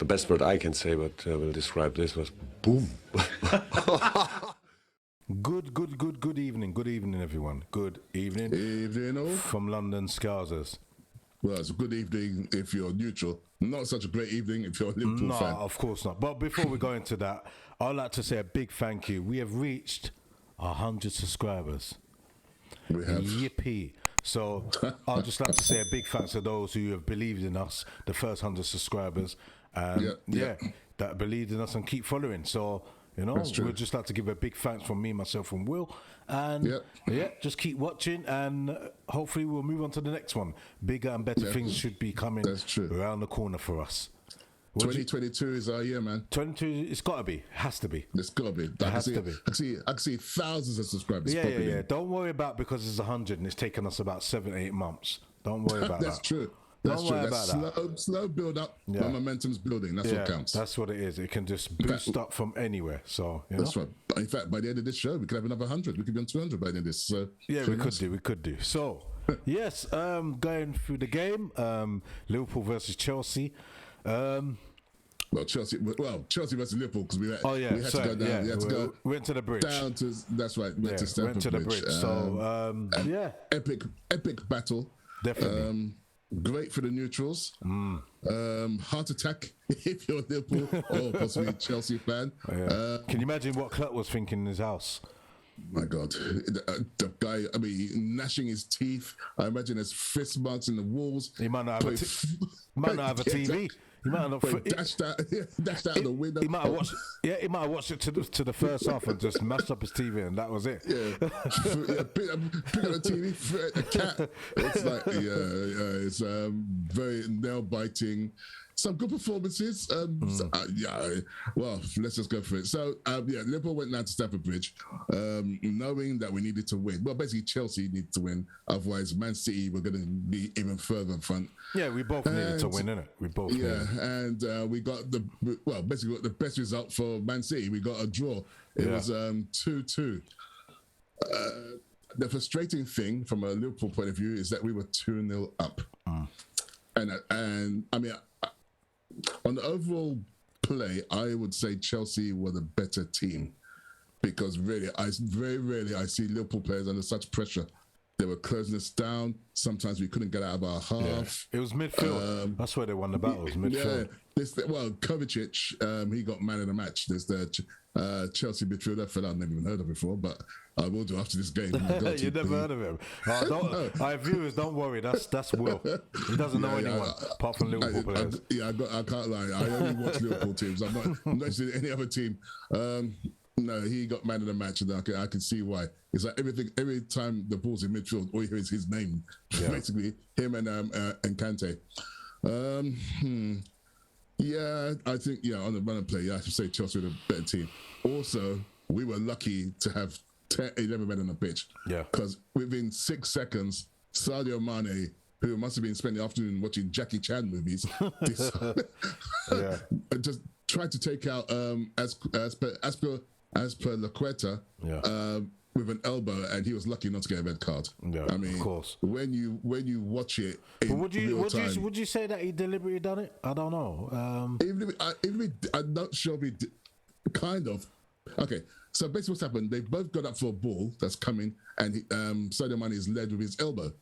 the best word I can say, but will describe this was boom. Good evening, everyone. Good evening. Evening, all. From London Scousers. Well, it's a good evening if you're neutral. Not such a great evening if you're a Liverpool fan. No, of course not. But before we go into that, I'd like to say a big thank you. We have reached 100 subscribers. We have. Yippee. So I'd just like to say a big thanks to those who have believed in us, the first 100 subscribers. And that believed in us and keep following. So, you know, we'd just like to give a big thanks from me, myself, and Will. And just keep watching, and hopefully we'll move on to the next one. Bigger and better things should be coming around the corner for us. 2022 is our year, man. 22, it's got to be. Has to be. It's got to be. It has to be. I can see thousands of subscribers. Yeah. Don't worry about because it's 100 and it's taken us about 7-8 months. Don't worry about That's that. true. That's true. That's slow build up, but momentum's building. That's what counts. That's what it is. It can just boost up from anywhere. So that's right. In fact, by the end of this show, we could have another 100. We could be on 200 by the end of this. So yeah, we could do. So yes, going through the game, Liverpool versus Chelsea. Chelsea versus Liverpool because we had to go down. We had to go. Went to the bridge. Down to went to Stamford went to the bridge. So epic battle. Definitely. Great for the neutrals. Heart attack if you're a Liverpool or possibly a Chelsea fan. Can you imagine what Klopp was thinking in his house? My God, the guy, gnashing his teeth. I imagine there's fist marks in the walls. He might not have a TV. He might not dashed out of the window. He might have watched. He might have watched it to the first half and just mashed up his TV, and that was it. Pick up the TV, a cat. It's like it's very nail biting. Some good performances. Well, let's just go for it. So, Liverpool went down to Stamford Bridge, knowing that we needed to win. Well, basically, Chelsea needed to win. Otherwise, Man City were going to be even further in front. Yeah, we both needed to win, innit? We both needed. And we got basically got the best result for Man City. We got a draw. It was 2-2. The frustrating thing from a Liverpool point of view is that we were 2-0 up. And I mean, on the overall play, I would say Chelsea were the better team because really, very rarely I see Liverpool players under such pressure. They were closing us down. Sometimes we couldn't get out of our half. It was midfield. That's where they won the battle. Midfield. Kovacic, he got man of the match. There's the Chelsea midfielder fella I've never even heard of before, but I will do after this game. You never heard of him? Our viewers, don't worry. That's Will. He doesn't know anyone apart from Liverpool players. I can't lie. I only watch Liverpool teams. I'm not seeing any other team. No, he got man of the match, and I can see why. It's like every time the ball's in midfield, all you hear is his name. Basically, him and Kante. I think on the run and play, I should say Chelsea were the better team. Also, we were lucky to have 11 men on the pitch. Yeah. Because within 6 seconds, Sadio Mane, who must have been spending the afternoon watching Jackie Chan movies, just tried to take out as per Laqueta with an elbow, and he was lucky not to get a red card. Yeah, I mean, of course. When you watch it, would you say that he deliberately done it? I don't know. I'm not sure if he did, kind of. Okay, so basically what's happened, they both got up for a ball that's coming, and Sadio Mane is led with his elbow.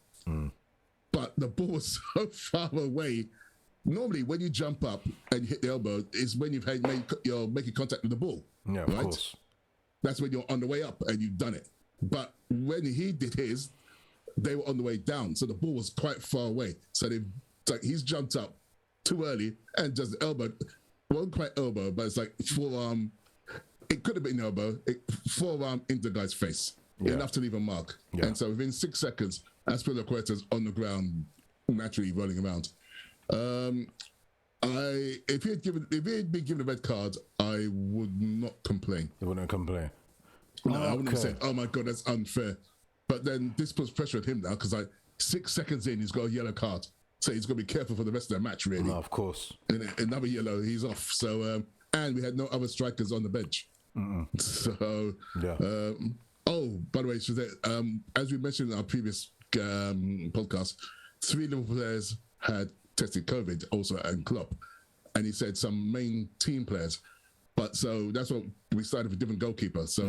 But the ball was so far away. Normally, when you jump up and you hit the elbow, is when you're making contact with the ball. Yeah, of course. That's when you're on the way up and you've done it. But when he did his, they were on the way down, so the ball was quite far away. So he's jumped up too early and just elbow, wasn't quite elbow, but it's like forearm. It could have been elbow, forearm into the guy's face, enough to leave a mark. Yeah. And so within 6 seconds, Azpilicueta's on the ground, naturally rolling around. If he had been given a red card, I would not complain. You wouldn't complain? No, I wouldn't say, oh my God, that's unfair. But then this puts pressure on him now because 6 seconds in, he's got a yellow card. So he's got to be careful for the rest of the match, really. No, of course. And another yellow, he's off. So, and we had no other strikers on the bench. So, by the way, as we mentioned in our previous podcast, 3 Liverpool players had tested COVID also, and Klopp. and he said some main team players. But so that's what we started with different goalkeeper. So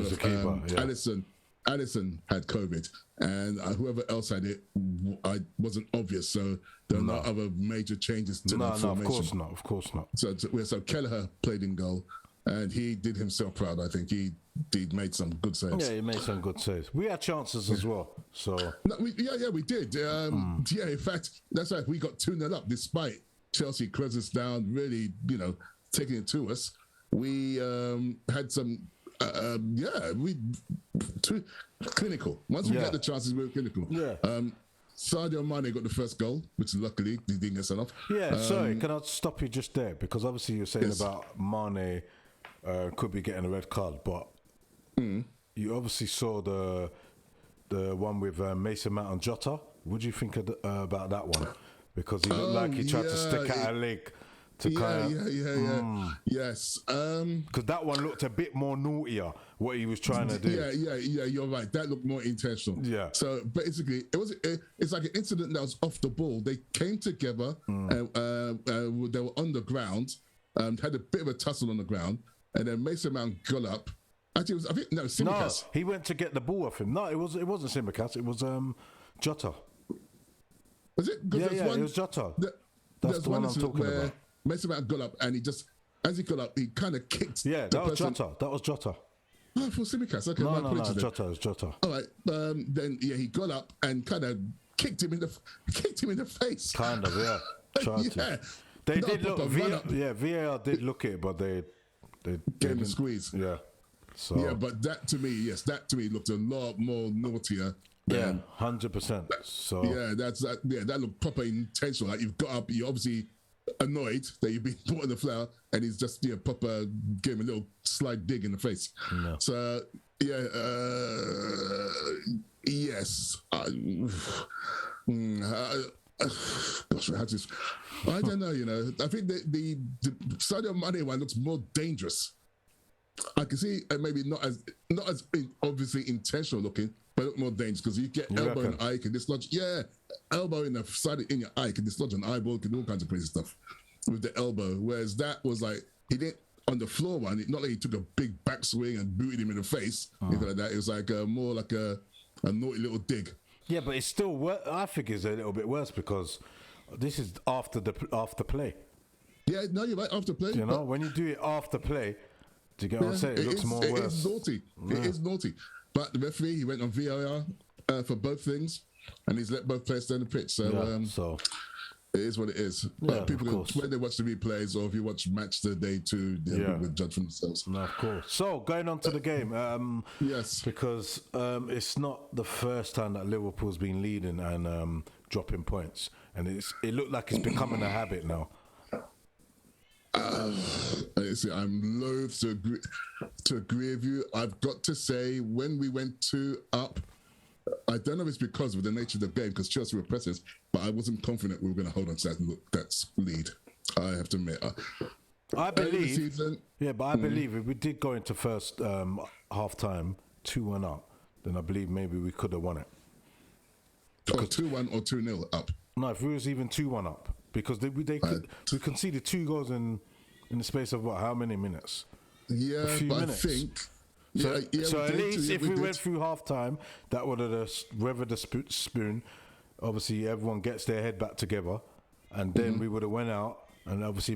Alisson had COVID, and whoever else had it, I wasn't obvious. So there are no other major changes to the formation. No, of course not. So Kelleher played in goal, and he did himself proud. I think he made some good saves. Yeah, he made some good saves. We had chances as well. So we did. Yeah, in fact, that's right. We got 2-0 up despite Chelsea closed us down, really, taking it to us. We had some. Too clinical. Once we got the chances, we were clinical. Yeah. Sadio Mane got the first goal, which luckily he didn't get sent off. Yeah. Sorry, can I stop you just there? Because obviously you're saying about Mane could be getting a red card, but you obviously saw the one with Mason Mount and Jota. What do you think about that one? Because he looked like he tried to stick out a leg. Yes. Because that one looked a bit more naughtier, what he was trying to do. Yeah, you're right. That looked more intentional. Yeah. So basically, it's like an incident that was off the ball. They came together, and they were on the ground, had a bit of a tussle on the ground, and then Mason Mount got up. Actually, Tsimikas. No, he went to get the ball off him. No, it wasn't Tsimikas. It was Jota. Was it? Yeah, it was Jota. That's the one I'm talking about. Mason Mount got up, and as he got up, he kind of kicked. Yeah, that was Jota. That was Jota. Oh, for Tsimikas. Okay, no, Jota. It was Jota. All right. Then he got up and kind of kicked him in the face. Kind of, yeah. Yeah. They did look. VAR did look at it, but they gave him a squeeze. Yeah. So yeah, but that to me looked a lot more naughtier. Yeah, 100%. So yeah, that looked proper intentional. Like you've got up, you're obviously annoyed that you've been put on the floor, and he's just proper gave him a little slide dig in the face. No. So yeah, yes. Gosh, I don't know. I think the Sadio Mane one looks more dangerous. I can see maybe not as obviously intentional looking, but look more dangerous because you get elbow in the eye, can dislodge. Yeah, elbow in the side in your eye can dislodge an eyeball, can do all kinds of crazy stuff with the elbow. Whereas that was like he didn't on the floor one. Not like he took a big backswing and booted him in the face. Anything like that. It was like more like a naughty little dig. Yeah, but it's still. I think it's a little bit worse because this is after play. Yeah, no, you're right. After play, when you do it after play. Do you get what I'm saying? It looks more worse. It is naughty. Yeah. It is naughty. But the referee, he went on VAR for both things, and he's let both players stay on the pitch. So, it is what it is. But people, when they watch the replays, or if you watch Match the Day too, will judge for themselves. No, of course. So, going on to the game. Yes. Because it's not the first time that Liverpool's been leading and dropping points. And it looked like it's becoming a habit now. I'm loath to agree with you. I've got to say, when we went 2 up, I don't know if it's because of the nature of the game, because Chelsea were pressing, but I wasn't confident we were going to hold on to that lead. I have to admit. I believe, I believe if we did go into first half time 2-1 up, then I believe maybe we could have won it. Or 2-1 or 2-0 up. No, if we was even 2-1 up. Because we conceded 2 goals in the space of how many minutes? Yeah, a few minutes. I think. So at least if we went through half time, that would have weathered the spoon. Obviously, everyone gets their head back together, and then we would have went out and obviously,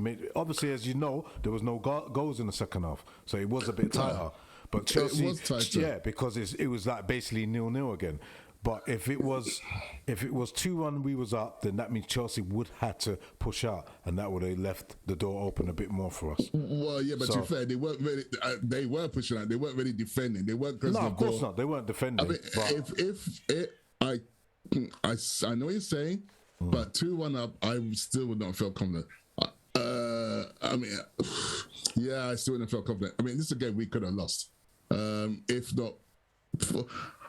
as you know, there was no goals in the second half, so it was a bit tighter. But Chelsea, it was tighter. because it was like basically 0-0 again. But if it was 2-1, we was up, then that means Chelsea would have to push out, and that would have left the door open a bit more for us. Well, yeah, but to be fair, they weren't really. They were pushing out. They weren't really defending. They weren't. No, of course not. They weren't defending. I mean, I know what you're saying, but 2-1 up, I still would not feel confident. I mean, yeah, I still wouldn't feel confident. I mean, this is a game we could have lost, if not.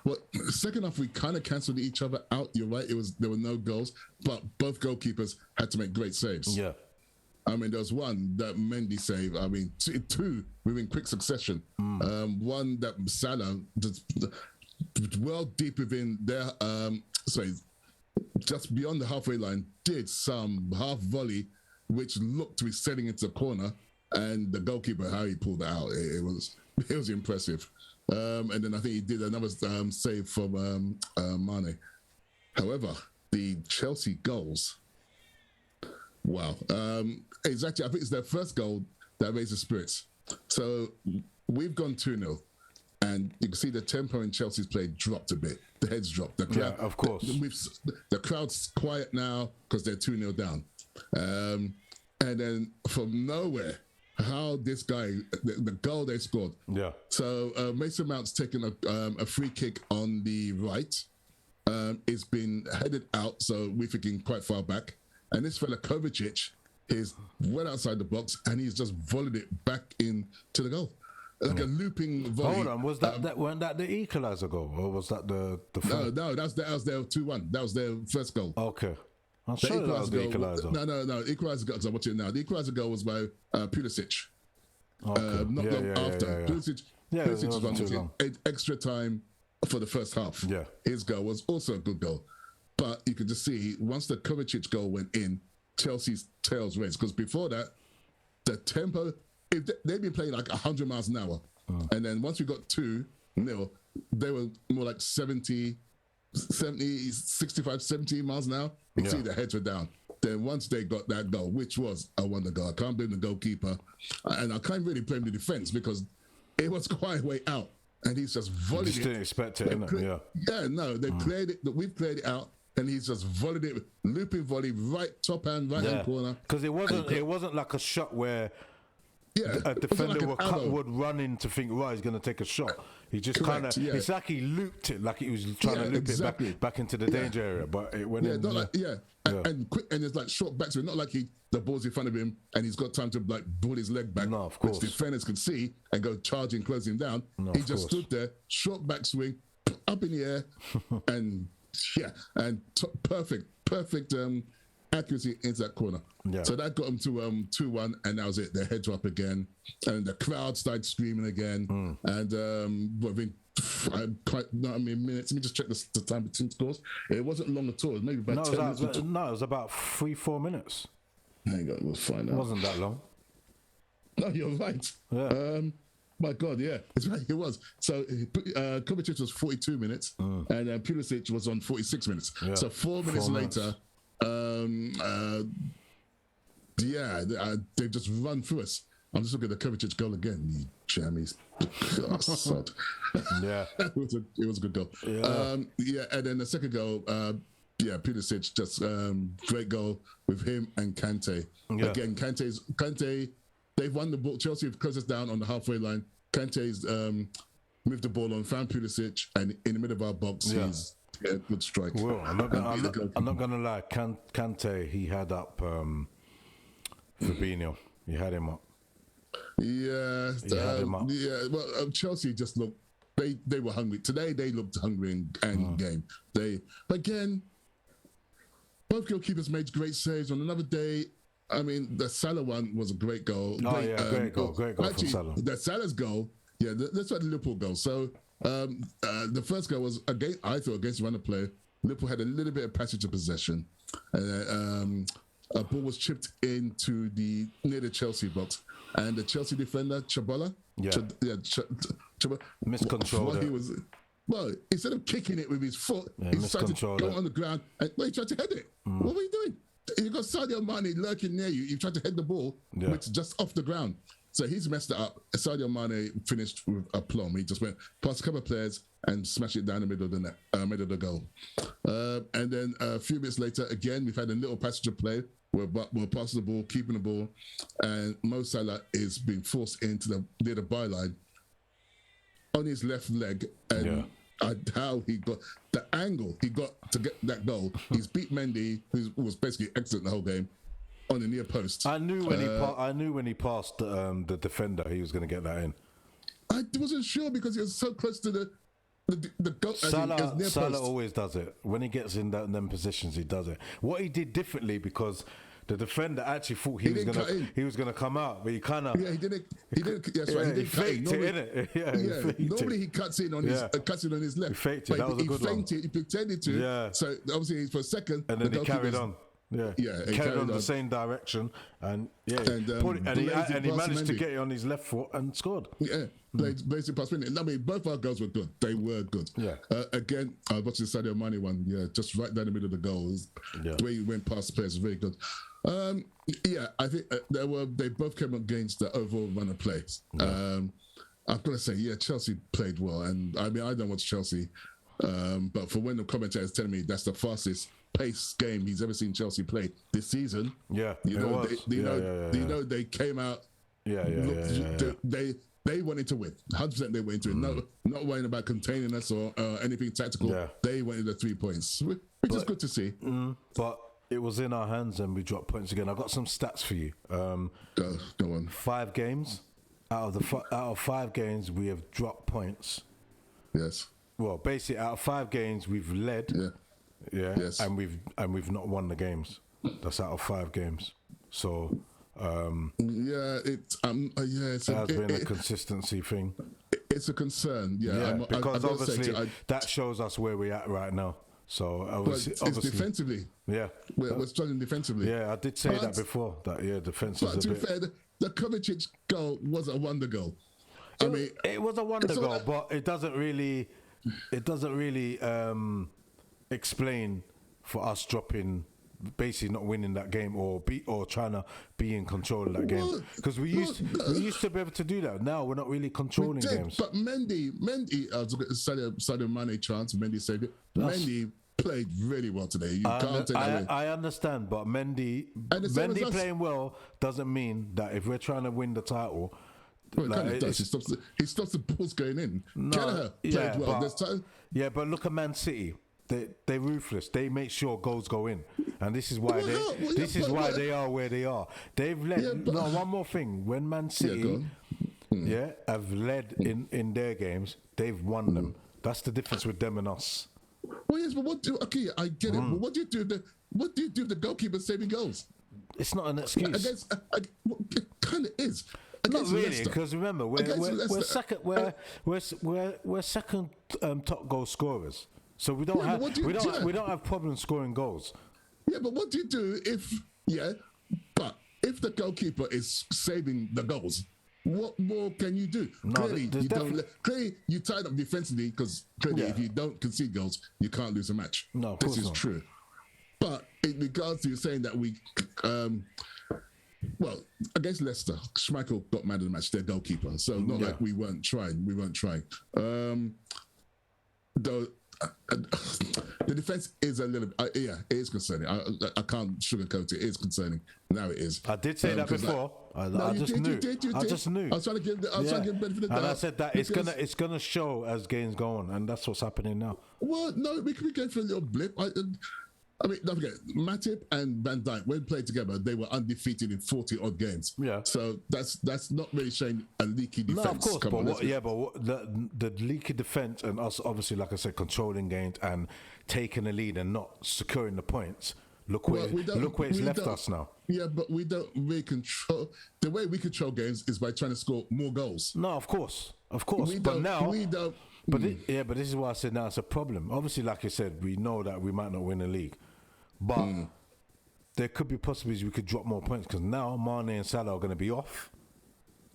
Well, second half we kind of cancelled each other out. You're right. There were no goals, but both goalkeepers had to make great saves. Yeah. I mean, there was one that Mendy saved. I mean, 2 within quick succession. One that Salah, well deep within their, just beyond the halfway line, did some half volley which looked to be setting into the corner, and the goalkeeper, how he pulled it out, it was impressive. And then I think he did another save from Mane. However, the Chelsea goals, wow. Exactly, I think it's their first goal that raised the spirits. So we've gone 2-0. And you can see the tempo in Chelsea's play dropped a bit. The heads dropped. The crowd, of course. The crowd's quiet now because they're 2-0 down. And then from nowhere, how this guy, the goal they scored. Yeah. So Mason Mount's taken a free kick on the right. It's been headed out, so we're thinking quite far back. And this fella Kovacic is well outside the box, and he's just volleyed it back into the goal. Like a looping volley. Hold on, was weren't that the equaliser goal, or was that the No, that was their 2-1. That was their first goal. Okay. I'm sure that was the equaliser. No, equaliser goal, I'm watching it now. The equaliser goal was by Pulisic. Okay. Not long after. Yeah. Pulisic was one extra time for the first half. Yeah. His goal was also a good goal. But you could just see, once the Kovacic goal went in, Chelsea's tails raised. Because before that, the tempo, they'd been playing like 100 miles an hour. And then once we got 2-0, they were more like 65, 70 miles an hour. You can see the heads were down. Then once they got that goal, which was a wonder goal, I can't blame the goalkeeper. And I can't really blame the defense because it was quite a way out. And he's just volleyed it. Just didn't expect it, innit? Yeah. Yeah, no, they played it, we've played it out. And he's just volleyed it, looping volley, top hand corner. Because it wasn't like a shot where a defender would run in to think, right, he's going to take a shot. He just kind of, it's like he looped it, like he was trying to loop it back into the danger area, but it went in. And quick, and it's like short back to it, not like the ball's in front of him and he's got time to like pull his leg back, no, of course, which defenders could see and go charging, close him down. No, he just stood there, short back swing, up in the air, and perfect accuracy into that corner. Yeah. So that got them to 2-1, and that was it. Their heads were up again, and the crowd started screaming again. And within minutes. Let me just check the time between scores. It wasn't long at all. It was maybe about 10 minutes. It was about 3-4 minutes. Hang on, we'll find out. It wasn't that long. No, you're right. Yeah. My God, yeah, it's right. It was. So Kovacic was 42 minutes, and Pulisic was on 46 minutes. Yeah. So 4 minutes later, they've just run through us. I'm just looking at the Kovacic goal again. You jammies. Yeah. it was a good goal. Yeah. And then the second goal, Pulisic, just great goal with him and Kante. Yeah. Again, Kante, they've won the ball. Chelsea have closed us down on the halfway line. Kante's moved the ball on, found Pulisic, and in the middle of our box, he's a good strike. Well, I'm not gonna lie. Kante, he had up Fabinho. He had him up. Yeah, well, Chelsea just looked. They were hungry today. They looked hungry and game. But again, both goalkeepers made great saves on another day. I mean, the Salah one was a great goal. Great goal from Salah. The Salah's goal, that's what the Liverpool goal. So the first goal was against one of the player. Liverpool had a little bit of passage of possession. A ball was chipped into near the Chelsea box, and the Chelsea defender Chabola, miscontrolled it. Well, instead of kicking it with his foot, he decided to go on the ground and he tried to head it. What were you doing? You got Sadio Mane lurking near you. You tried to head the ball, which is just off the ground. So he's messed it up. Sadio Mane finished with a plum. He just went past a couple of players and smashed it down the middle of the net, middle of the goal. And then a few minutes later, again, we've had a little passage of play. We're passing the ball, keeping the ball, and Mo Salah is being forced into near the byline on his left leg, and how he got the angle he got to get that goal. He's beat Mendy, who was basically excellent the whole game, on the near post. I knew when he passed the defender, he was going to get that in. I wasn't sure because he was so close to the goal. Salah always does it when he gets in them positions. He does it. What he did differently, because the defender actually thought he was gonna come out, but he kind of he didn't. That's right. He didn't faked it. Normally he cuts in on his left. He faked it. That was a good one. He pretended to. Yeah. So obviously for a second, and then he carried on. it carried on the same direction, and he managed to get it on his left foot and scored. Yeah, blazing past minute. I mean, both our goals were good. They were good. Yeah. Again, I was watching the Sadio Mane one. Yeah, just right down the middle of the goals. The way he went past the players was very good. I think they both came against the overall run of plays. I'm gonna say, Chelsea played well, and I mean, I don't watch Chelsea, but for when the commentator is telling me that's the fastest pace game he's ever seen Chelsea play this season. You know, they came out. They wanted to win. 100% they went into it. Not worrying about containing us or anything tactical. They wanted the 3 points, which is good to see. But it was in our hands and we dropped points again. I've got some stats for you. Go on. 5 games. Out of 5 games, we have dropped points. Yes. Well, basically, out of 5 games, we've led. Yes. And we've not won the games. That's out of 5 games. So it has been a consistency thing. It's a concern. Because obviously that shows us where we're at right now. So obviously, defensively. We're struggling defensively. Yeah, I did say that before. That defense is a bit. To be fair, the Kovacic goal was a wonder goal. It was a wonder goal, but it doesn't really explain for us dropping, basically not winning that game or trying to be in control of that game, because we used to be able to do that. Now we're not really controlling games. But Mendy, Sadio Mane chance, Mendy saved it. Mendy played really well today. You can't take that away. I understand, but Mendy playing well doesn't mean that if we're trying to win the title. Well, he stops the balls going in. Kelleher played well. But look at Man City. They're ruthless. They make sure goals go in, and this is why they are where they are. They've led. One more thing. When Man City, have led in their games, they've won them. That's the difference with them and us. Well, yes, but I get it. But what do you do? What do you do? The goalkeeper saving goals? It's not an excuse. It kind of is. Not really, because remember we're second. We're second top goal scorers. So we don't have problems scoring goals. Yeah, but what do you do if the goalkeeper is saving the goals? What more can you do? Clearly, you tied up defensively, because if you don't concede goals, you can't lose a match. No, this is true. But in regards to you saying that we, against Leicester, Schmeichel got man of the match, their goalkeeper. So not like we weren't trying. Though. The defense is a little it is concerning. I can't sugarcoat it. It is concerning. Now it is. I did say that before. I just knew. I just knew. I was trying to give benefit of the doubt. And I said that it's gonna show as games go on, and that's what's happening now. Well, no, we could be going for a little blip. I mean, don't forget, Matip and Van Dijk, when played together, they were undefeated in 40 odd games. Yeah. So that's not really showing a leaky defense. No, of course, the leaky defense and us, obviously, like I said, controlling games and taking the lead and not securing the points. Look where it's left us now. Yeah, but we don't really control. The way we control games is by trying to score more goals. No, of course. But this is why I said now it's a problem. Obviously, like I said, we know that we might not win the league. But there could be possibilities we could drop more points, because now Mane and Salah are going to be off.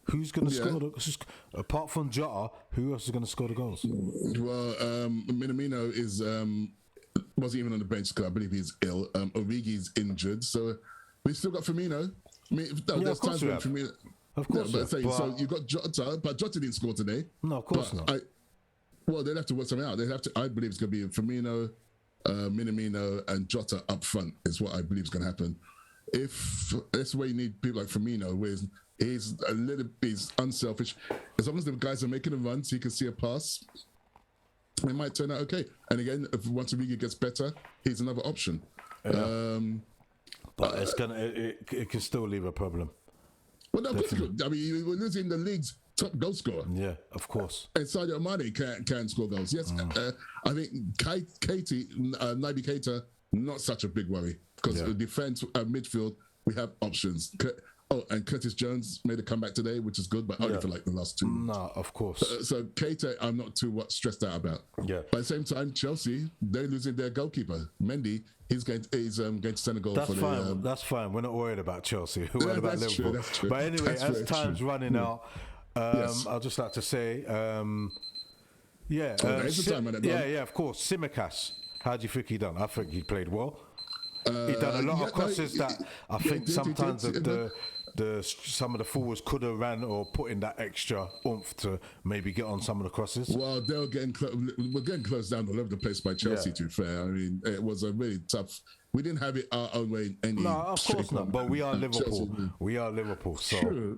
Who's going to score apart from Jota? Who else is going to score the goals? Well, Minamino wasn't even on the bench because I believe he's ill. Origi's injured, so we've still got Firmino. I mean, there's times when Firmino. Of course, so you got Jota, but Jota didn't score today. No, of course not. They'll have to work something out. I believe it's going to be Firmino, Minamino, and Jota up front is what I believe is going to happen. If that's where you need people like Firmino, where he's unselfish. As long as the guys are making a run, so you can see a pass, it might turn out okay. And again, once Origi gets better, he's another option. Yeah. But it can still leave a problem. Well, no, of course it could. I mean, we're losing the league's top goal scorer. Yeah, of course. And Sadio Mane can score goals. Yes, I think Naby Keita, not such a big worry, because the defense, midfield, we have options. Oh, and Curtis Jones made a comeback today, which is good, but only for like the last 2 minutes. No, of course. So Keita, I'm not too stressed out about. Yeah. But at the same time, Chelsea, they're losing their goalkeeper, Mendy. He's going to Senegal. That's for fine. the. That's fine. We're not worried about Chelsea. We're worried about That's Liverpool. true, that's true. But anyway, That's as very time's true. running out, I'd just like to say, there's a time on it, yeah, of course. Simicast. How do you think he done? I think he played well. He done a lot of crosses that I think sometimes some of the forwards could have ran or put in that extra oomph to maybe get on some of the crosses. Well, we're getting closed down all over the place by Chelsea. To be fair, I mean, it was a really tough. We didn't have it our own way in any. No, of course not. But we are Liverpool. We are Liverpool. So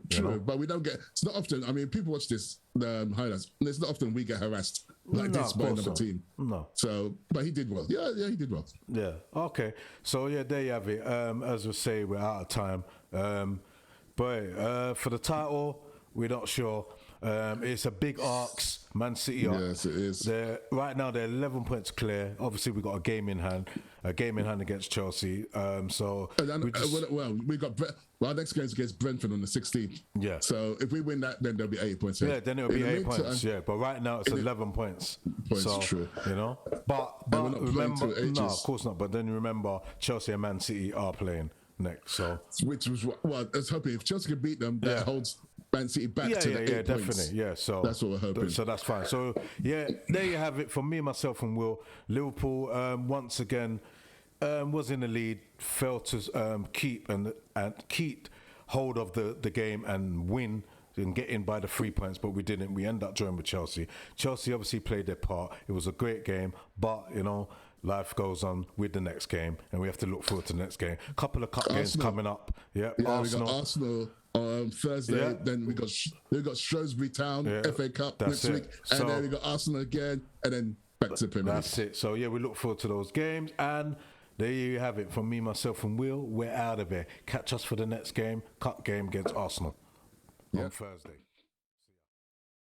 true. But we don't get. It's not often. I mean, people watch this highlights. And it's not often we get harassed like this by another team. No. So, but he did well. Yeah, he did well. Yeah. Okay. So yeah, there you have it. As we say, we're out of time. But for the title, we're not sure. It's a big arcs. Man City are. Yes, it is. Right now, they're 11 points clear. Obviously, we've got a game in hand against Chelsea. We got our next game is against Brentford on the 16th. Yeah. So if we win that, then there'll be 8 points. Yeah, then it'll be 8 points. Yeah, but right now it's 11 points. So, true. You know, but remember, no, of course not. But then remember, Chelsea and Man City are playing next. So which was I was hoping if Chelsea can beat them, that holds Man City back to the 8 points. Definitely. Yeah, so that's what we're hoping. So that's fine. So yeah, there you have it from me, myself, and Will. Liverpool once again was in the lead, failed to keep hold of the game and win and get in by the 3 points, but we didn't. We end up drawing with Chelsea. Chelsea obviously played their part. It was a great game, but you know, life goes on with the next game, and we have to look forward to the next game. Couple of cup games coming up. Yeah, Arsenal. We got Arsenal on Thursday. Yeah. Then we got Shrewsbury Town FA Cup next week, and then we got Arsenal again, and then back to the Premier League. That's it. So yeah, we look forward to those games, and there you have it from me, myself, and Will. We're out of here. Catch us for the next game, cup game against Arsenal on Thursday.